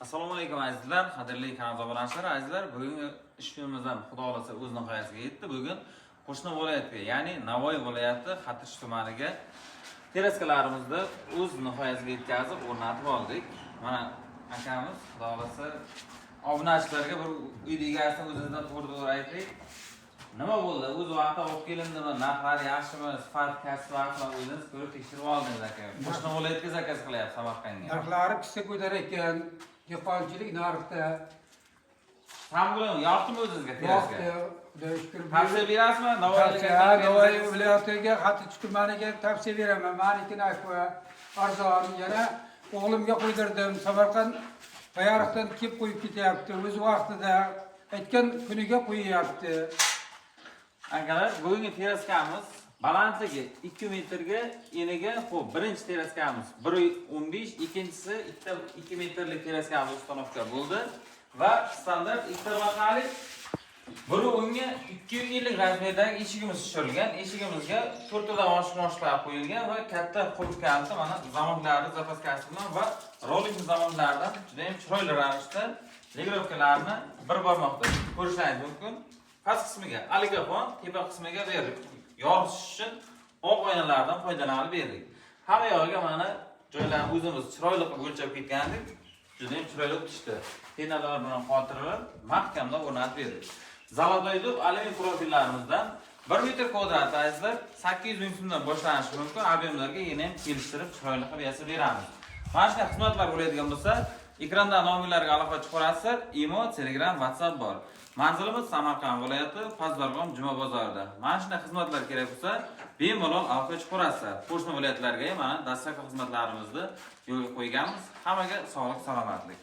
Assalomu alaykum azizlar, qadrli kanal tomoshabinlar, azizlar. Bugungi ish kunimizdan Xudo xolasa o'z nihoyasiga yetdi. Bugun qo'shni viloyatga, ya'ni Navoiy viloyati Xatish tumaniga teraskalarimizni o'z nihoyasiga yetkazib o'rnatib oldik. Mana akamiz Xudo xolasa obunachilarga bir uy egasini o'zingizdan to'g'ri aytdik. Nima bo'ldi? O'z vaqtida olib kelindimi? Narxlar yaxshimi? Sifat, kasb vaqtini o'zingiz ko'rib tekshirib oldingiz aka. Qo'shni viloyatga zakaz qilyapti Samarqandga. Narxlari pista ko'tarar ekan. Dehqonchilik narxda Tam bilan yoqdimi o'zingizga teraska? Xudoga shukr. Tavsiya berasizmi? Navoiy viloyatiga, Xatish tumaniga tavsiya beraman. Meniki akva arzon, yana o'g'limga qo'ydirdim. Samarqand bayariqdan kelib qo'yib ketyapti. O'z vaqtida aytgan kuniga qo'yyapti. Akalar, bugungi teraskamiz balandligi 2 metrga, eniga, xo'p, birinchi teraskamiz 1.15, ikkinchisi 2 metrlik teraskamiz ustanovka bo'ldi va standart ikkita vaqali 1.10 ga 250 razmerdagi eshigimiz tushirilgan. Eshigimizga 4 tadan oshmoshlar qo'yilgan va katta qulf kaliti mana zamonlarning zapaskasi bilan va rolik zamonlaridan juda ham chiroyli ravishda legrovkalarni bir barmoqda ko'rishingiz mumkin. Past qismiga oligofon, tepa qismiga berdik. Yoritish uchun oq oynalardan foydalanib berdik. Hamma yog'iga mana joylarni o'zimiz chiroyli qilib o'lchab ketgandik. Juda ham chiroyli tushdi. Tenalar bilan xotiralab mahkamda o'rnatib berdik. Zalodoydov alyumin profillarimizdan 1 metr kvadrat azizlar 800 ming so'mdan boshlanishi mumkin. Ob'yemlarga yana ham kelishtirib chiroyli qilib yasab beramiz. Mana shunday xizmatlar bo'ladigan bo'lsa, ekranda nomerlarga aloqa chiqarasizlar. Imo, Telegram, WhatsApp bor. Manzilimiz Samarqand viloyati, Pazdarg'om Juma bozorida. Mana shunday xizmatlar kerak bo'lsa, bemalol aloqa chiqarasizlar. Qo'shni viloyatlarga ham mana dastlabki xizmatlarimizni yo'lga qo'yganmiz. Hammaga sog'lik, salomatlik.